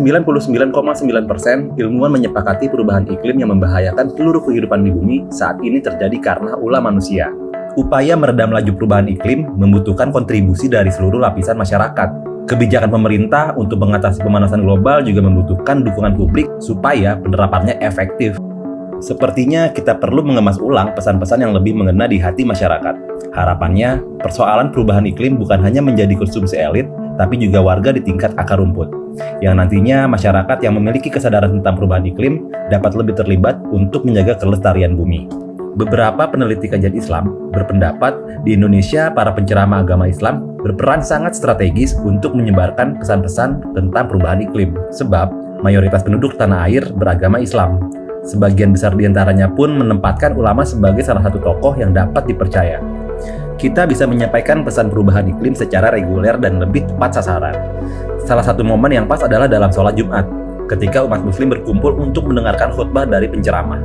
99,9% ilmuwan menyepakati perubahan iklim yang membahayakan seluruh kehidupan di bumi saat ini terjadi karena ulah manusia. Upaya meredam laju perubahan iklim membutuhkan kontribusi dari seluruh lapisan masyarakat. Kebijakan pemerintah untuk mengatasi pemanasan global juga membutuhkan dukungan publik supaya penerapannya efektif. Sepertinya kita perlu mengemas ulang pesan-pesan yang lebih mengena di hati masyarakat. Harapannya, persoalan perubahan iklim bukan hanya menjadi konsumsi elit, tapi juga warga di tingkat akar rumput. Yang nantinya masyarakat yang memiliki kesadaran tentang perubahan iklim dapat lebih terlibat untuk menjaga kelestarian bumi. Beberapa peneliti kajian Islam berpendapat di Indonesia para penceramah agama Islam berperan sangat strategis untuk menyebarkan pesan-pesan tentang perubahan iklim, sebab mayoritas penduduk tanah air beragama Islam. Sebagian besar diantaranya pun menempatkan ulama sebagai salah satu tokoh yang dapat dipercaya. Kita bisa menyampaikan pesan perubahan iklim secara reguler dan lebih tepat sasaran. Salah satu momen yang pas adalah dalam sholat Jumat, ketika umat muslim berkumpul untuk mendengarkan khutbah dari penceramah.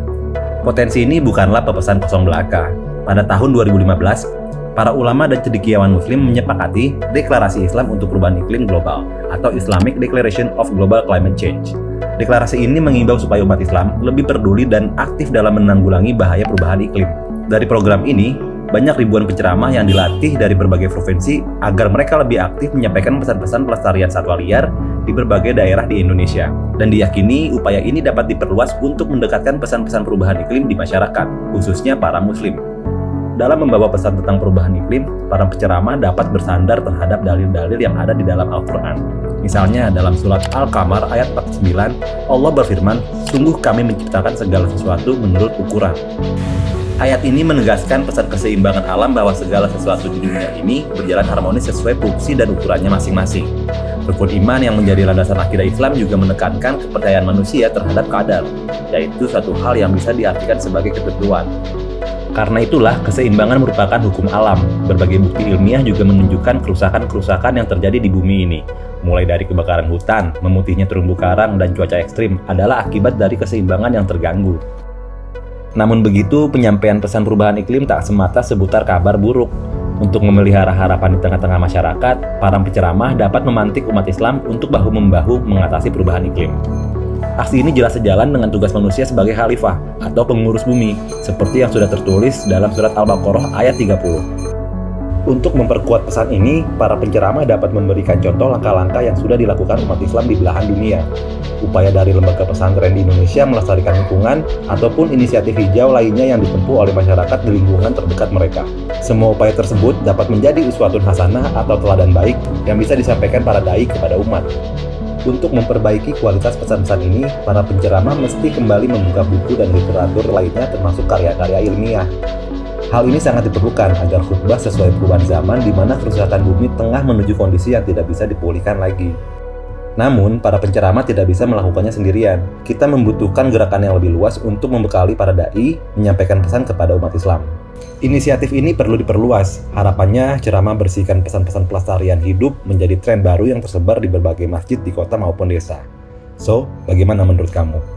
Potensi ini bukanlah pepesan kosong belaka. Pada tahun 2015, para ulama dan cendekiawan muslim menyepakati Deklarasi Islam untuk Perubahan Iklim Global atau Islamic Declaration of Global Climate Change. Deklarasi ini mengimbau supaya umat Islam lebih peduli dan aktif dalam menanggulangi bahaya perubahan iklim. Dari program ini, banyak ribuan penceramah yang dilatih dari berbagai provinsi agar mereka lebih aktif menyampaikan pesan-pesan pelestarian satwa liar di berbagai daerah di Indonesia. Dan diyakini upaya ini dapat diperluas untuk mendekatkan pesan-pesan perubahan iklim di masyarakat, khususnya para muslim. Dalam membawa pesan tentang perubahan iklim, para penceramah dapat bersandar terhadap dalil-dalil yang ada di dalam Al-Quran. Misalnya dalam surat Al-Qamar ayat 49, Allah berfirman, "Sungguh kami menciptakan segala sesuatu menurut ukuran." Ayat ini menegaskan pesan keseimbangan alam bahwa segala sesuatu di dunia ini berjalan harmonis sesuai fungsi dan ukurannya masing-masing. Rukun iman yang menjadi landasan akidah Islam juga menekankan kepercayaan manusia terhadap qadar, yaitu suatu hal yang bisa diartikan sebagai ketentuan. Karena itulah, keseimbangan merupakan hukum alam. Berbagai bukti ilmiah juga menunjukkan kerusakan-kerusakan yang terjadi di bumi ini. Mulai dari kebakaran hutan, memutihnya terumbu karang, dan cuaca ekstrim adalah akibat dari keseimbangan yang terganggu. Namun begitu, penyampaian pesan perubahan iklim tak semata seputar kabar buruk. Untuk memelihara harapan di tengah-tengah masyarakat, para penceramah dapat memantik umat Islam untuk bahu-membahu mengatasi perubahan iklim. Aksi ini jelas sejalan dengan tugas manusia sebagai khalifah atau pengurus bumi, seperti yang sudah tertulis dalam surat Al-Baqarah ayat 30. Untuk memperkuat pesan ini, para penceramah dapat memberikan contoh langkah-langkah yang sudah dilakukan umat Islam di belahan dunia. Upaya dari lembaga pesantren di Indonesia melestarikan lingkungan, ataupun inisiatif hijau lainnya yang ditempuh oleh masyarakat di lingkungan terdekat mereka. Semua upaya tersebut dapat menjadi uswatun hasanah atau teladan baik yang bisa disampaikan para dai kepada umat. Untuk memperbaiki kualitas pesan-pesan ini, para penceramah mesti kembali membuka buku dan literatur lainnya termasuk karya-karya ilmiah. Hal ini sangat diperlukan agar khutbah sesuai perubahan zaman di mana kerusakan bumi tengah menuju kondisi yang tidak bisa dipulihkan lagi. Namun, para penceramah tidak bisa melakukannya sendirian. Kita membutuhkan gerakan yang lebih luas untuk membekali para dai menyampaikan pesan kepada umat Islam. Inisiatif ini perlu diperluas. Harapannya, ceramah bersihkan pesan-pesan pelestarian hidup menjadi tren baru yang tersebar di berbagai masjid di kota maupun desa. So, bagaimana menurut kamu?